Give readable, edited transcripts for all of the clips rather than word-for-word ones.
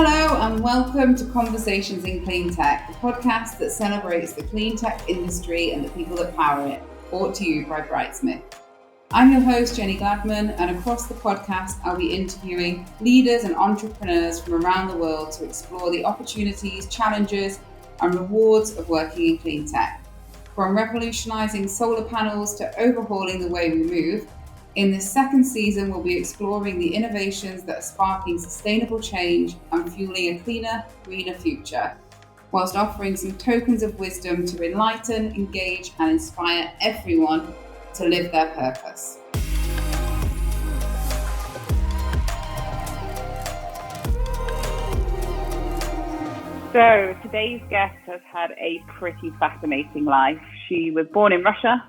Hello and welcome to Conversations in Cleantech, the podcast that celebrates the cleantech industry and the people that power it, brought to you by Brightsmith. I'm your host, Jenny Gladman, and across the podcast, I'll be interviewing leaders and entrepreneurs from around the world to explore the opportunities, challenges, and rewards of working in cleantech. From revolutionizing solar panels to overhauling the way we move, in this second season, we'll be exploring the innovations that are sparking sustainable change and fueling a cleaner, greener future, whilst offering some tokens of wisdom to enlighten, engage, and inspire everyone to live their purpose. So today's guest has had a pretty fascinating life. She was born in Russia,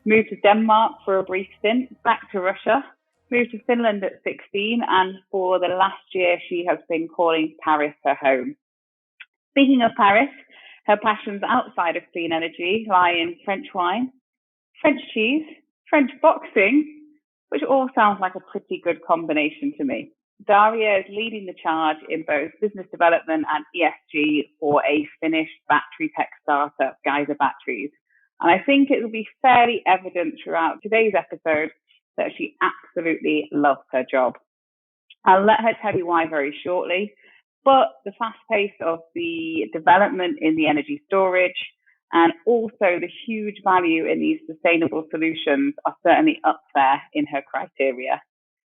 moved to Denmark for a brief stint, back to Russia, moved to Finland at 16, and for the last year she has been calling Paris her home. Speaking of Paris, her passions outside of clean energy lie in French wine, French cheese, French boxing, which all sounds like a pretty good combination to me. Daria is leading the charge in both business development and ESG for a Finnish battery tech startup, Geyser Batteries. And I think it will be fairly evident throughout today's episode that she absolutely loves her job. I'll let her tell you why very shortly, but the fast pace of the development in the energy storage and also the huge value in these sustainable solutions are certainly up there in her criteria.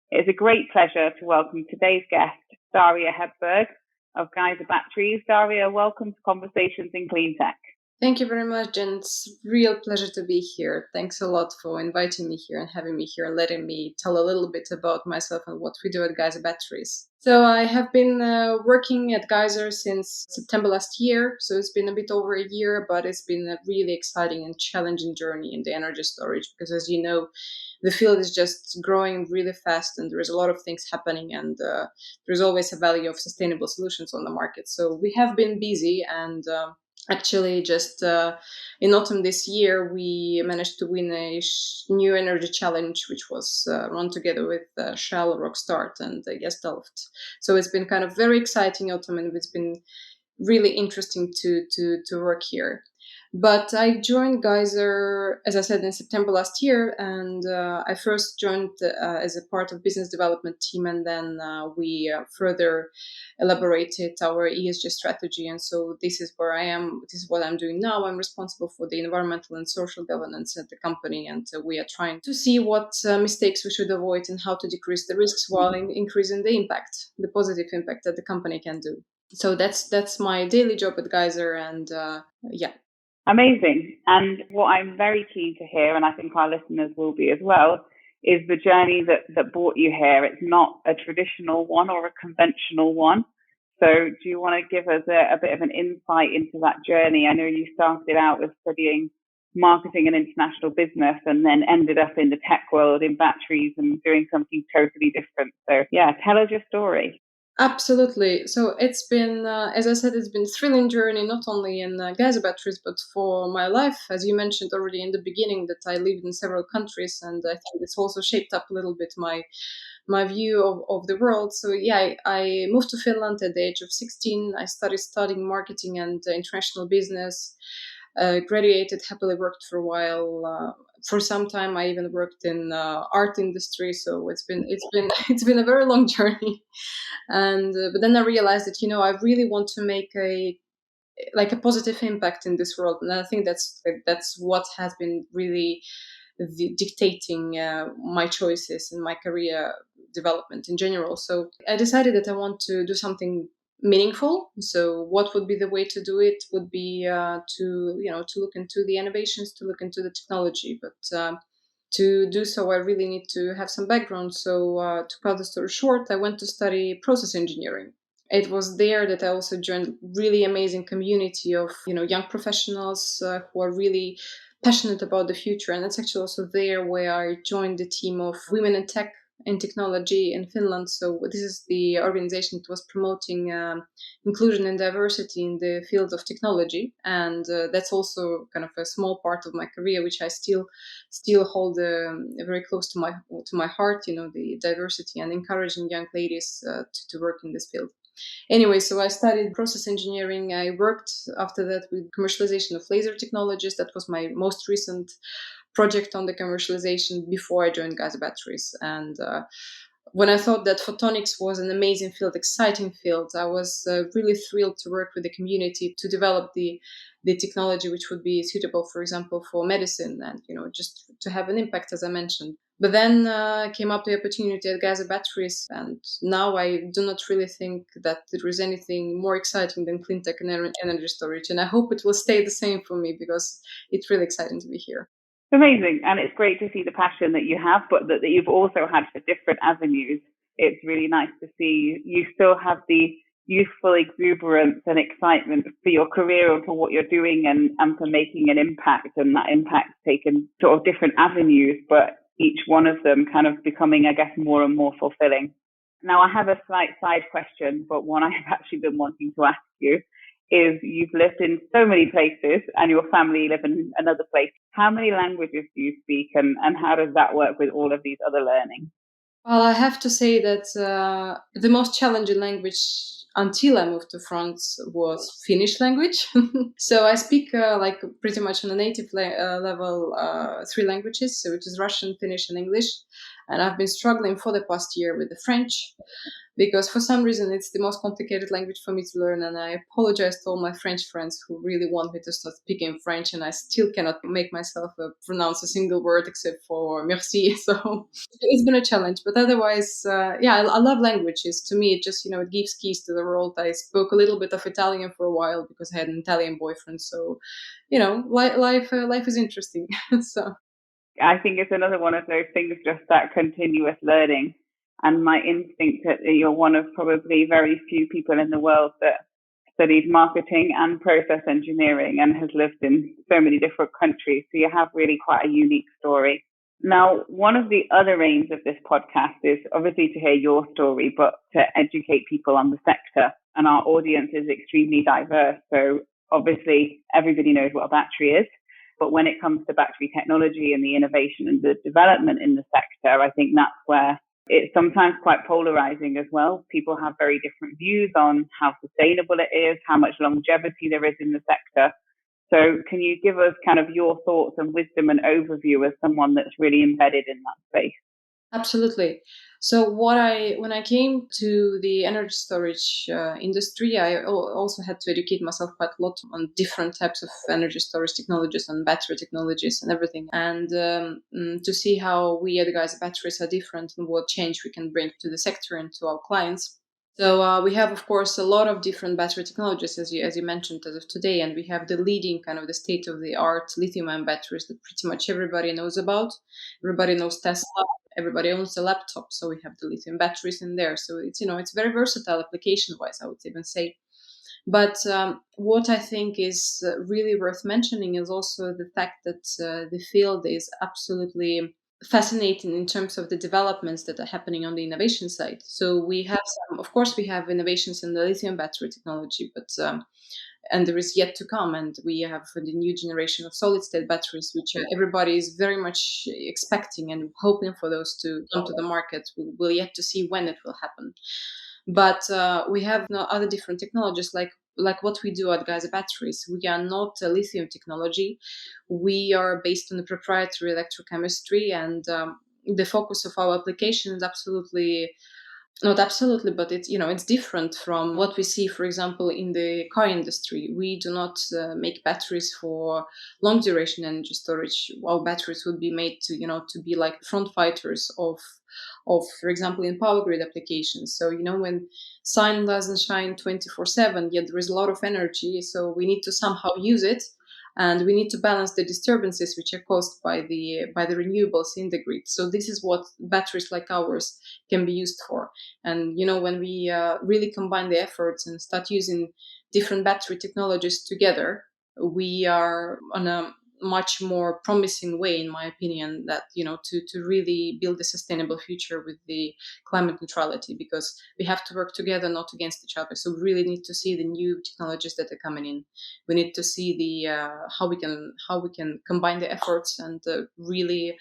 It's a great pleasure to welcome today's guest, Daria Hedberg of Geyser Batteries. Daria, welcome to Conversations in Cleantech. Thank you very much, Jen. It's a real pleasure to be here. Thanks a lot for inviting me here and having me here and letting me tell a little bit about myself and what we do at Geyser Batteries. So I have been working at Geyser since September last year. So it's been a bit over a year, but it's been a really exciting and challenging journey in the energy storage because, as you know, the field is just growing really fast and there is a lot of things happening and there's always a value of sustainable solutions on the market. So we have been busy and actually, just in autumn this year, we managed to win a new energy challenge, which was run together with Shell, Rockstart, and Gestalt. So it's been kind of very exciting autumn, and it's been really interesting to work here. But I joined Geyser, as I said, in September last year, and I first joined as a part of business development team, and then we further elaborated our ESG strategy. And so this is where I am. This is what I'm doing now. I'm responsible for the environmental and social governance at the company, and we are trying to see what mistakes we should avoid and how to decrease the risks while increasing the impact, the positive impact that the company can do. So that's my daily job at Geyser, and yeah. Amazing. And what I'm very keen to hear, and I think our listeners will be as well, is the journey that brought you here. It's not a traditional one or a conventional one. So do you want to give us a bit of an insight into that journey? I know you started out with studying marketing and international business and then ended up in the tech world in batteries and doing something totally different. So yeah, tell us your story. Absolutely. So it's been, as I said, it's been a thrilling journey, not only in Geyser Batteries, but for my life. As you mentioned already in the beginning, that I lived in several countries, and I think it's also shaped up a little bit my view of the world. So yeah, I moved to Finland at the age of 16. I started studying marketing and international business. Graduated, happily worked for a while. For some time, I even worked in art industry. So it's been a very long journey. And but then I realized that I really want to make a positive impact in this world, and I think that's what has been really dictating my choices and my career development in general. So I decided that I want to do something meaningful. So what would be the way to do it would be to look into the innovations, to look into the technology, but to do so I really need to have some background. So to cut the story short, I went to study process engineering. It was there that I also joined really amazing community of young professionals who are really passionate about the future, and that's actually also there where I joined the team of women in tech and technology in Finland. So this is the organization that was promoting inclusion and diversity in the field of technology, and that's also kind of a small part of my career, which I still hold very close to my heart. The diversity and encouraging young ladies to work in this field. Anyway, so I studied process engineering. I worked after that with commercialization of laser technologies. That was my most recent project on the commercialization before I joined Geyser Batteries. And when I thought that photonics was an amazing field, exciting field, I was really thrilled to work with the community to develop the technology which would be suitable, for example, for medicine and just to have an impact, as I mentioned. But then came up the opportunity at Geyser Batteries, and now I do not really think that there is anything more exciting than cleantech and energy storage. And I hope it will stay the same for me because it's really exciting to be here. Amazing. And it's great to see the passion that you have, but that you've also had for different avenues. It's really nice to see you still have the youthful exuberance and excitement for your career and for what you're doing and for making an impact. And that impact's taken sort of different avenues, but each one of them kind of becoming, I guess, more and more fulfilling. Now, I have a slight side question, but one I have actually been wanting to ask you is you've lived in so many places and your family live in another place. How many languages do you speak and how does that work with all of these other learning? Well, I have to say that the most challenging language until I moved to France was Finnish language. So I speak like pretty much on a native level 3 languages, so which is Russian, Finnish, and English. And I've been struggling for the past year with the French because for some reason it's the most complicated language for me to learn. And I apologize to all my French friends who really want me to start speaking French, and I still cannot make myself pronounce a single word except for merci. So it's been a challenge, but otherwise, yeah, I love languages. To me, it just it gives keys to the world. I spoke a little bit of Italian for a while because I had an Italian boyfriend. So, life is interesting. So. I think it's another one of those things, just that continuous learning. And my instinct that you're one of probably very few people in the world that studied marketing and process engineering and has lived in so many different countries. So you have really quite a unique story. Now, one of the other aims of this podcast is obviously to hear your story, but to educate people on the sector. And our audience is extremely diverse. So obviously everybody knows what a battery is. But when it comes to battery technology and the innovation and the development in the sector, I think that's where it's sometimes quite polarizing as well. People have very different views on how sustainable it is, how much longevity there is in the sector. So can you give us kind of your thoughts and wisdom and overview as someone that's really embedded in that space? Absolutely. So when I came to the energy storage industry, I also had to educate myself quite a lot on different types of energy storage technologies and battery technologies and everything, and to see how we at Geyser Batteries are different and what change we can bring to the sector and to our clients. So we have, of course, a lot of different battery technologies, as you mentioned, as of today, and we have the leading kind of the state of the art lithium-ion batteries that pretty much everybody knows about. Everybody knows Tesla. Everybody owns a laptop, so we have the lithium batteries in there. So it's very versatile application-wise, I would even say. But what I think is really worth mentioning is also the fact that the field is absolutely fascinating in terms of the developments that are happening on the innovation side. So we have of course, we have innovations in the lithium battery technology, but and there is yet to come. And we have the new generation of solid state batteries, which everybody is very much expecting and hoping for those to come to the market. We'll yet to see when it will happen. But we have other different technologies like what we do at Geyser Batteries. We are not a lithium technology. We are based on the proprietary electrochemistry, and the focus of our application is absolutely not absolutely, but it's different from what we see, for example, in the car industry. We do not make batteries for long duration energy storage. Our batteries would be made to be like front fighters of, for example, in power grid applications. So when sun doesn't shine 24/7, yet there is a lot of energy, so we need to somehow use it. And we need to balance the disturbances which are caused by the renewables in the grid. So this is what batteries like ours can be used for. And when we really combine the efforts and start using different battery technologies together, we are on a much more promising way, in my opinion, that to really build a sustainable future with the climate neutrality, because we have to work together, not against each other. So we really need to see the new technologies that are coming in. We need to see the how we can combine the efforts and really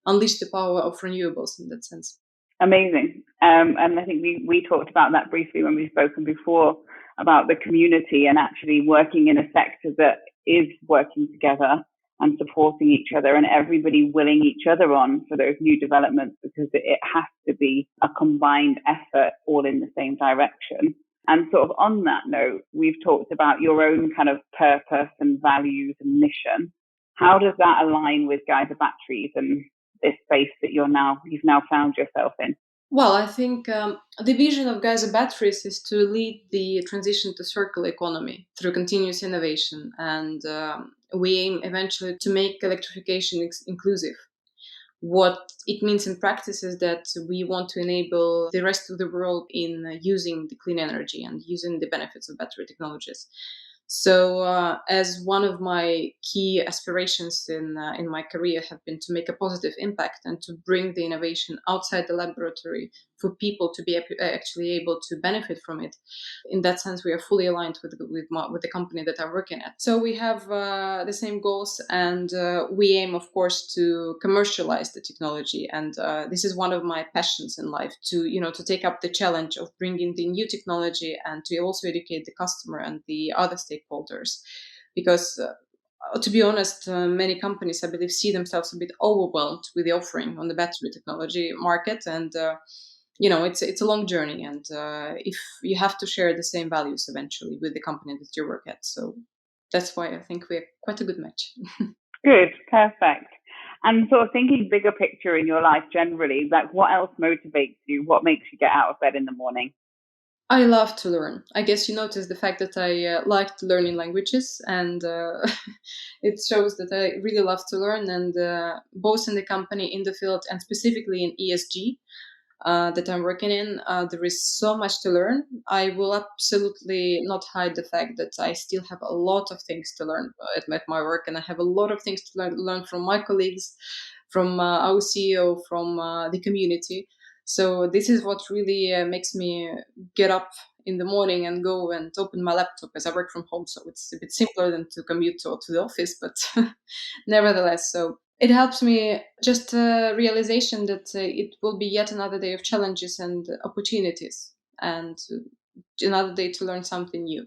unleash the power of renewables in that sense. Amazing. And I think we talked about that briefly when we've spoken before about the community and actually working in a sector that is working together and supporting each other and everybody willing each other on for those new developments, because it has to be a combined effort all in the same direction. And sort of on that note, we've talked about your own kind of purpose and values and mission. How does that align with Geyser Batteries and this space that you've now found yourself in? Well, I think the vision of Geyser Batteries is to lead the transition to circular economy through continuous innovation, and we aim eventually to make electrification inclusive. What it means in practice is that we want to enable the rest of the world in using the clean energy and using the benefits of battery technologies. So, as one of my key aspirations in my career have been to make a positive impact and to bring the innovation outside the laboratory for people to be actually able to benefit from it. In that sense, we are fully aligned with the company that I'm working at. So we have the same goals, and we aim, of course, to commercialize the technology. And this is one of my passions in life, to take up the challenge of bringing the new technology and to also educate the customer and the other stakeholders. Because to be honest, many companies, I believe, see themselves a bit overwhelmed with the offering on the battery technology market, and it's a long journey, and if you have to share the same values eventually with the company that you work at. So that's why I think we're quite a good match. Good, perfect. And sort of thinking bigger picture in your life generally, like what else motivates you? What makes you get out of bed in the morning? I love to learn. I guess you noticed the fact that I liked learning languages, and it shows that I really love to learn. And both in the company, in the field, and specifically in ESG, that I'm working in, there is so much to learn. I will absolutely not hide the fact that I still have a lot of things to learn at my work, and I have a lot of things to learn from my colleagues, from our CEO, from the community. So this is what really makes me get up in the morning and go and open my laptop, as I work from home. So it's a bit simpler than to commute to the office, but nevertheless, so it helps me just realization that it will be yet another day of challenges and opportunities, and another day to learn something new.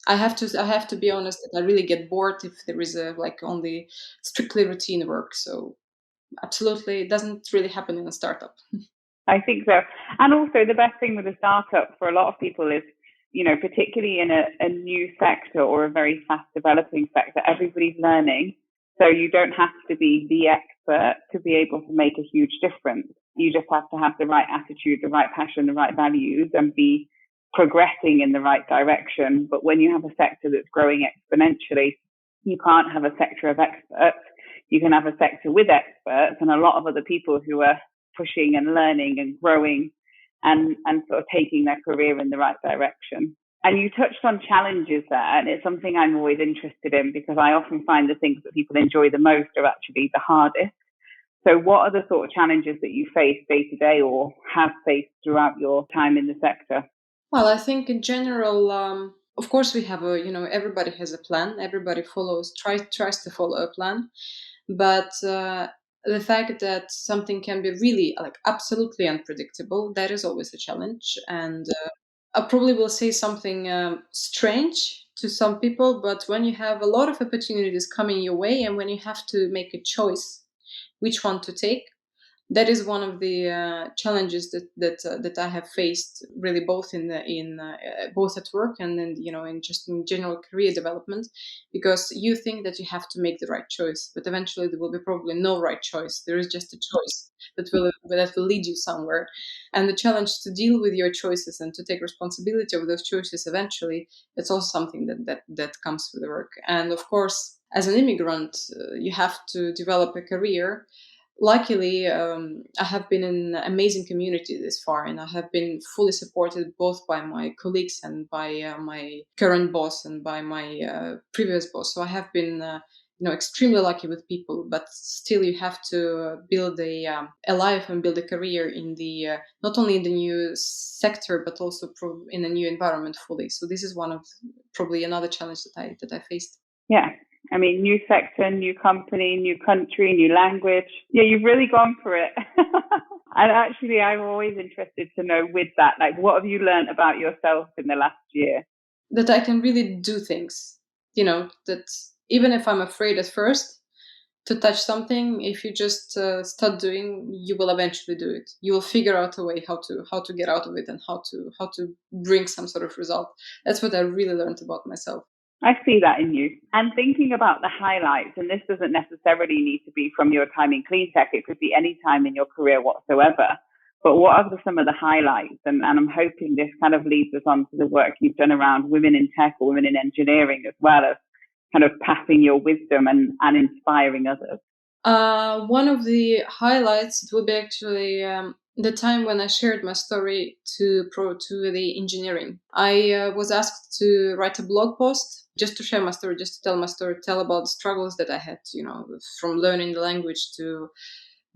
I have to be honest that I really get bored if there is only strictly routine work. So absolutely, it doesn't really happen in a startup. I think so. And also the best thing with a startup for a lot of people is, particularly in a new sector or a very fast developing sector, everybody's learning. So you don't have to be the expert to be able to make a huge difference. You just have to have the right attitude, the right passion, the right values, and be progressing in the right direction. But when you have a sector that's growing exponentially, you can't have a sector of experts. You can have a sector with experts and a lot of other people who are pushing and learning and growing and sort of taking their career in the right direction. And you touched on challenges there, and it's something I'm always interested in because I often find the things that people enjoy the most are actually the hardest. So what are the sort of challenges that you face day to day or have faced throughout your time in the sector? Well, I think in general, of course, we have everybody has a plan. Everybody tries to follow a plan, but the fact that something can be really absolutely unpredictable, that is always a challenge. And I probably will say something strange to some people, but when you have a lot of opportunities coming your way, and when you have to make a choice which one to take, that is one of the challenges that I have faced, really, both both at work and then in general career development, because you think that you have to make the right choice, but eventually there will be probably no right choice. There is just a choice that will lead you somewhere, and the challenge to deal with your choices and to take responsibility of those choices eventually, it's also something that comes with the work. And of course, as an immigrant, you have to develop a career. Luckily, I have been in an amazing community this far, and I have been fully supported both by my colleagues and by my current boss and by my previous boss. So I have been, extremely lucky with people. But still, you have to build a life and build a career in the not only in the new sector but also in a new environment fully. So this is one of probably another challenge that I faced. Yeah. I mean, new sector, new company, new country, new language. Yeah, you've really gone for it. And actually, I'm always interested to know with that, like, what have you learned about yourself in the last year? That I can really do things, that even if I'm afraid at first to touch something, if you just start doing, you will eventually do it. You will figure out a way how to get out of it and how to bring some sort of result. That's what I really learned about myself. I see that in you. And thinking about the highlights, and this doesn't necessarily need to be from your time in cleantech, it could be any time in your career whatsoever. But what are some of the highlights? And I'm hoping this kind of leads us on to the work you've done around women in tech or women in engineering, as well as kind of passing your wisdom and inspiring others. One of the highlights, it would be actually the time when I shared my story to the engineering. I was asked to write a blog post just to share my story, just to tell my story, tell about the struggles that I had, from learning the language to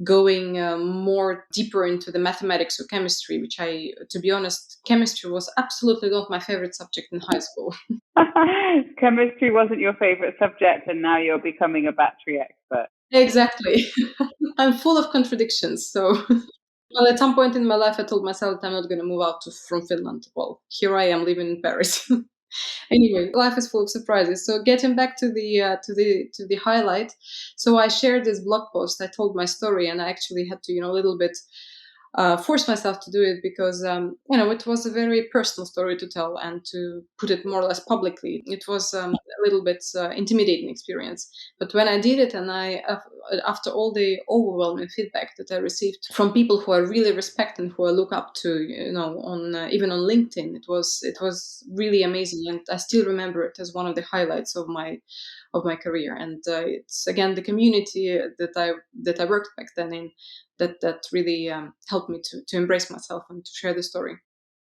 going more deeper into the mathematics or chemistry, which to be honest, chemistry was absolutely not my favorite subject in high school. Chemistry wasn't your favorite subject, and now you're becoming a battery expert. Exactly. I'm full of contradictions. So, well, at some point in my life, I told myself that I'm not going to move out from Finland. Well, here I am living in Paris. Anyway, life is full of surprises. So, getting back to the highlight. So, I shared this blog post. I told my story, and I actually had to, a little bit force myself to do it because it was a very personal story to tell, and to put it more or less publicly, it was a little bit intimidating experience. But when I did it, and after all the overwhelming feedback that I received from people who I really respect and who I look up to, on even on LinkedIn, it was really amazing, and I still remember it as one of the highlights of my career. And it's again the community that I worked back then in, that really helped me to embrace myself and to share the story.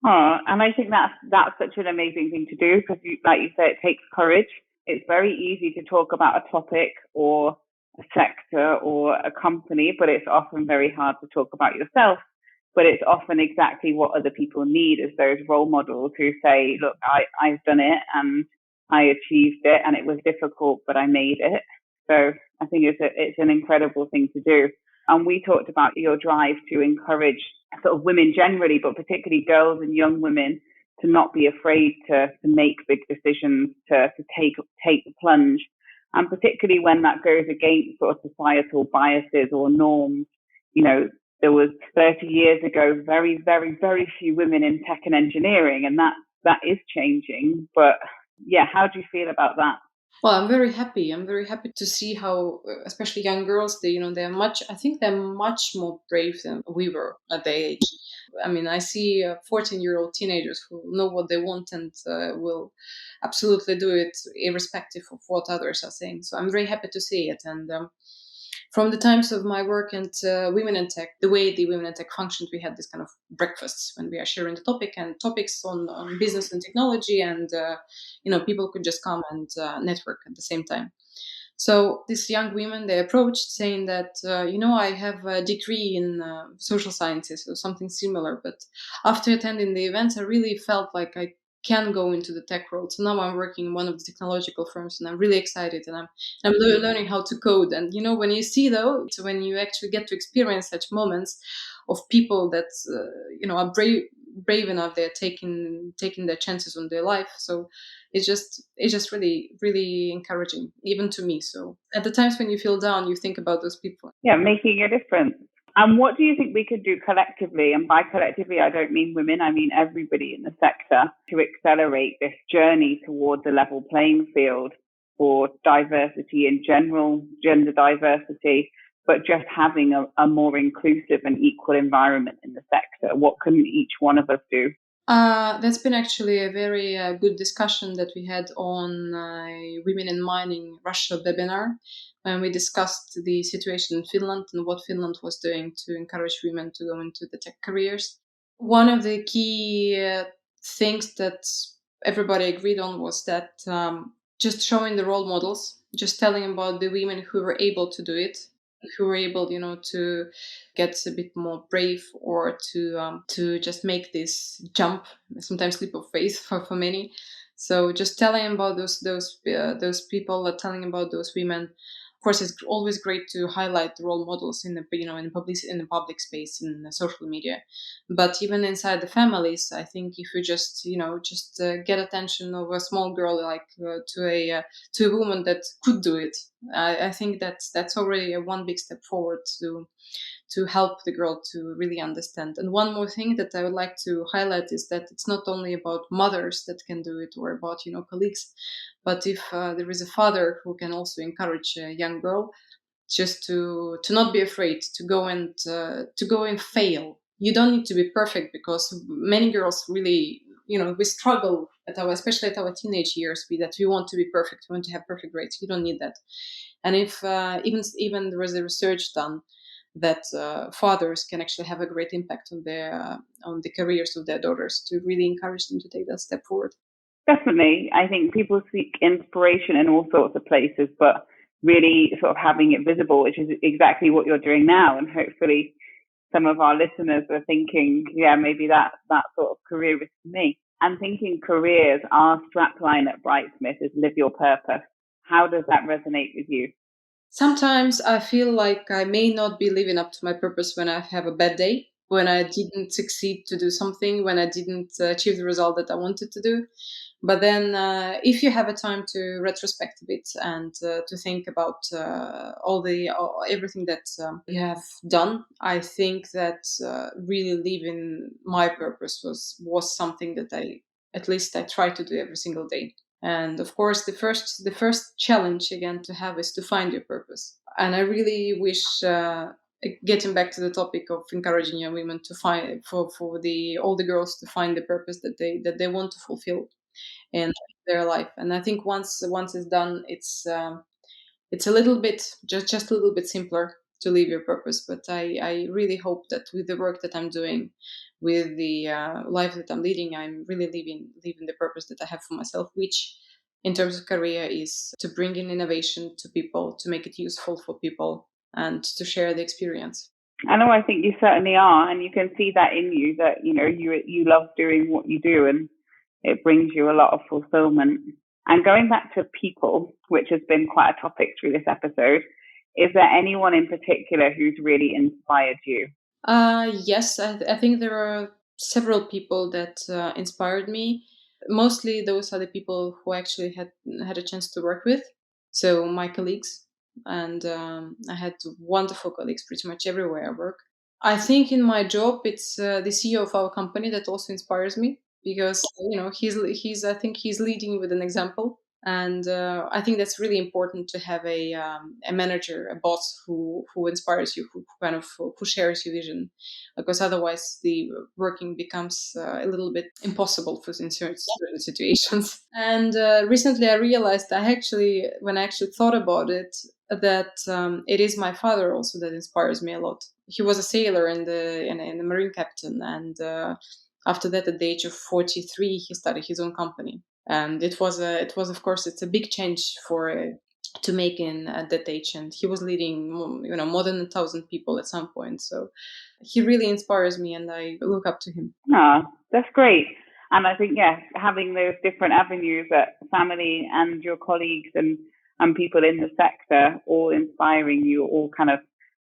Oh, and I think that's such an amazing thing to do, because, like you said, it takes courage. It's very easy to talk about a topic or a sector or a company, but it's often very hard to talk about yourself. But it's often exactly what other people need, as those role models who say, look, I've done it and I achieved it, and it was difficult, but I made it. So I think it's an incredible thing to do. And we talked about your drive to encourage sort of women generally, but particularly girls and young women, to not be afraid to make big decisions, to take the plunge. And particularly when that goes against sort of societal biases or norms. There was 30 years ago, very, very, very few women in tech and engineering, and that is changing. But yeah, how do you feel about that? Well, I'm very happy. I'm very happy to see how, especially young girls, I think they're much more brave than we were at their age. I mean, I see 14-year-old teenagers who know what they want and will absolutely do it irrespective of what others are saying. So I'm very happy to see it. And from the times of my work and Women in Tech, the way the Women in Tech functioned, we had this kind of breakfasts when we are sharing the topic and topics on business and technology, and people could just come and network at the same time. So these young women, they approached saying that, I have a degree in social sciences or something similar, but after attending the events, I really felt like I can go into the tech world. So now I'm working in one of the technological firms, and I'm really excited, and I'm learning how to code. And when you see though, so when you actually get to experience such moments of people that are brave enough, they're taking their chances on their life. So it's just really, really encouraging, even to me. So at the times when you feel down, you think about those people. Yeah, making a difference. And what do you think we could do collectively? And by collectively, I don't mean women, I mean everybody in the sector, to accelerate this journey towards a level playing field for diversity in general, gender diversity, but just having a more inclusive and equal environment in the sector? What can each one of us do? That's been actually a very good discussion that we had on Women in Mining Russia webinar, when we discussed the situation in Finland and what Finland was doing to encourage women to go into the tech careers. One of the key things that everybody agreed on was that just showing the role models, just telling about the women who were able to do it, who were able, to get a bit more brave, or to just make this jump, sometimes leap of faith for many, So just telling about those people, telling about those women. Of course, it's always great to highlight the role models in the public space in the social media. But even inside the families, I think if you just get attention of a small girl like to a woman that could do it, I think that's already a one big step forward to help the girl to really understand. And one more thing that I would like to highlight is that it's not only about mothers that can do it or about colleagues, but if there is a father who can also encourage a young girl just to not be afraid to go and fail. You don't need to be perfect, because many girls really we struggle especially at our teenage years with that. We want to be perfect, we want to have perfect grades. You don't need that. And if even there is a research done that fathers can actually have a great impact on the careers of their daughters, to really encourage them to take that step forward. Definitely. I think people seek inspiration in all sorts of places, but really sort of having it visible, which is exactly what you're doing now. And hopefully some of our listeners are thinking, yeah, maybe that sort of career is for me. And thinking careers, our strapline at Brightsmith is live your purpose. How does that resonate with you? Sometimes I feel like I may not be living up to my purpose when I have a bad day, when I didn't succeed to do something, when I didn't achieve the result that I wanted to do. But then, if you have a time to retrospect a bit and to think about everything that you have done, I think that really living my purpose was something that I try to do every single day. And of course, the first challenge again to have is to find your purpose. And I really wish, getting back to the topic of encouraging young women to find for the all the girls to find the purpose that they want to fulfill in their life. And I think once it's done, it's a little bit just a little bit simpler to live your purpose. But I really hope that with the work that I'm doing, with the life that I'm leading, I'm really living the purpose that I have for myself, which in terms of career is to bring in innovation to people, to make it useful for people, and to share the experience. I know, I think you certainly are, and you can see that in you, that you love doing what you do, and it brings you a lot of fulfillment. And going back to people, which has been quite a topic through this episode, is there anyone in particular who's really inspired you? Yes, I think there are several people that inspired me. Mostly those are the people who actually had a chance to work with. So my colleagues, and I had wonderful colleagues pretty much everywhere I work. I think in my job, it's the CEO of our company that also inspires me, because he's I think he's leading with an example. And I think that's really important to have a manager, a boss who inspires you, who kind of who shares your vision, because otherwise the working becomes a little bit impossible in certain situations. And recently I realized, when I actually thought about it, that it is my father also that inspires me a lot. He was a sailor and the marine captain, and after that, at the age of 43, he started his own company. And it was of course, it's a big change for to make in at that age, and he was leading more than 1,000 people at some point. So he really inspires me, and I look up to him. Ah, that's great. And I think, yes, having those different avenues at family and your colleagues and people in the sector all inspiring you, all kind of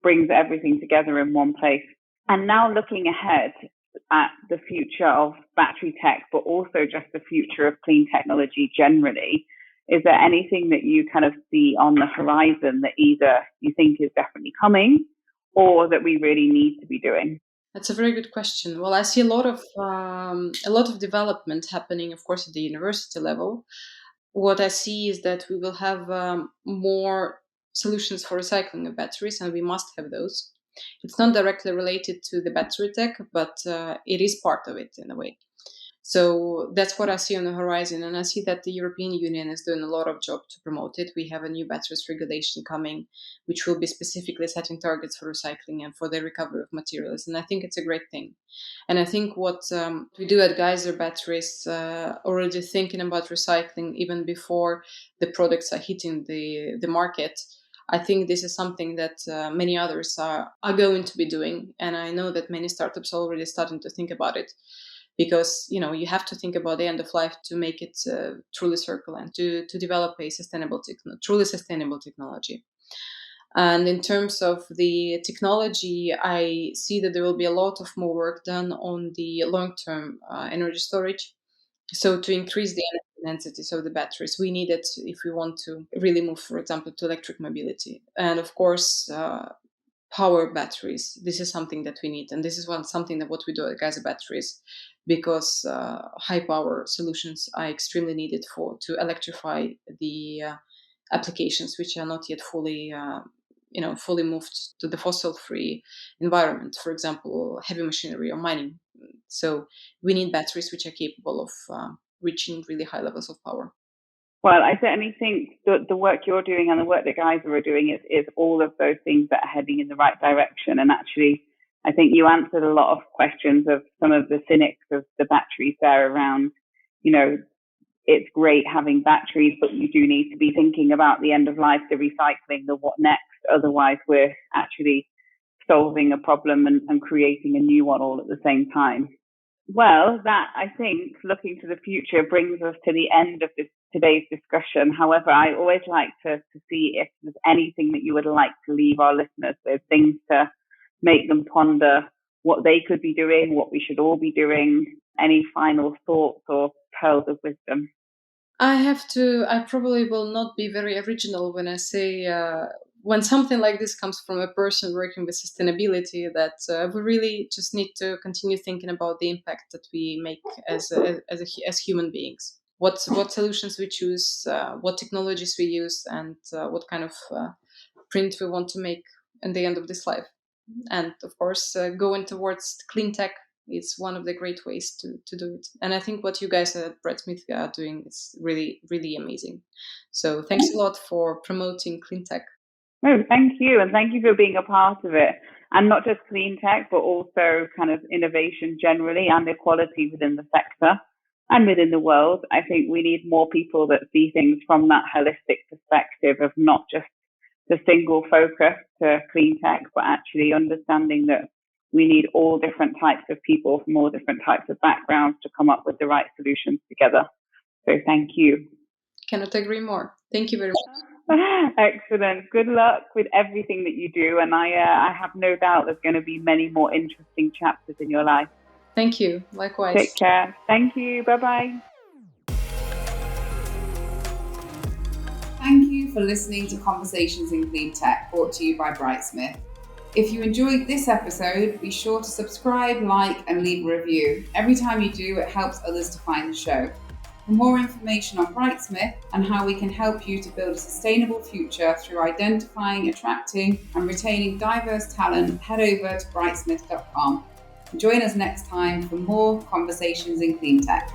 brings everything together in one place. And now looking ahead at the future of battery tech, but also just the future of clean technology generally, is there anything that you kind of see on the horizon that either you think is definitely coming or that we really need to be doing? That's a very good question. Well, I see a lot of development happening, of course, at the university level. What I see is that we will have more solutions for recycling of batteries, and we must have those. It's not directly related to the battery tech, but it is part of it in a way. So that's what I see on the horizon, and I see that the European Union is doing a lot of job to promote it. We have a new batteries regulation coming, which will be specifically setting targets for recycling and for the recovery of materials, and I think it's a great thing. And I think what we do at Geyser Batteries, already thinking about recycling even before the products are hitting the market. I think this is something that many others are going to be doing, and I know that many startups are already starting to think about it. because you have to think about the end of life to make it truly circular and to develop a truly sustainable technology. And in terms of the technology, I see that there will be a lot of more work done on the long-term energy storage. So to increase the energy densities of the batteries, we need it if we want to really move, for example, to electric mobility. And of course, power batteries. This is something that we need, and this is something that what we do at Geyser Batteries, because high power solutions are extremely needed to electrify the applications which are not yet fully moved to the fossil-free environment. For example, heavy machinery or mining. So we need batteries which are capable of reaching really high levels of power. Well, I certainly think that the work you're doing and the work that Geyser are doing is all of those things that are heading in the right direction. And actually, I think you answered a lot of questions of some of the cynics of the batteries there around, it's great having batteries, but you do need to be thinking about the end of life, the recycling, the what next. Otherwise, we're actually solving a problem and creating a new one all at the same time. Well, that, I think, looking to the future, brings us to the end of today's discussion. However, I always like to see if there's anything that you would like to leave our listeners with, things to make them ponder what they could be doing, what we should all be doing, any final thoughts or pearls of wisdom. I probably will not be very original when I say, when something like this comes from a person working with sustainability, that we really just need to continue thinking about the impact that we make as human beings. What solutions we choose, what technologies we use, and what kind of print we want to make at the end of this life. And of course, going towards clean tech is one of the great ways to do it. And I think what you guys at Brightsmith are doing is really, really amazing. So thanks a lot for promoting clean tech. Oh, thank you. And thank you for being a part of it. And not just clean tech, but also kind of innovation generally and equality within the sector and within the world. I think we need more people that see things from that holistic perspective of not just the single focus to clean tech, but actually understanding that we need all different types of people from all different types of backgrounds to come up with the right solutions together. So thank you. Cannot agree more. Thank you very much. Excellent. Good luck with everything that you do. And I have no doubt there's going to be many more interesting chapters in your life. Thank you. Likewise. Take care. Thank you. Bye-bye. Thank you for listening to Conversations in Clean Tech, brought to you by Brightsmith. If you enjoyed this episode, be sure to subscribe, like, and leave a review. Every time you do, it helps others to find the show. For more information on Brightsmith and how we can help you to build a sustainable future through identifying, attracting, and retaining diverse talent, head over to brightsmith.com. Join us next time for more Conversations in Clean Tech.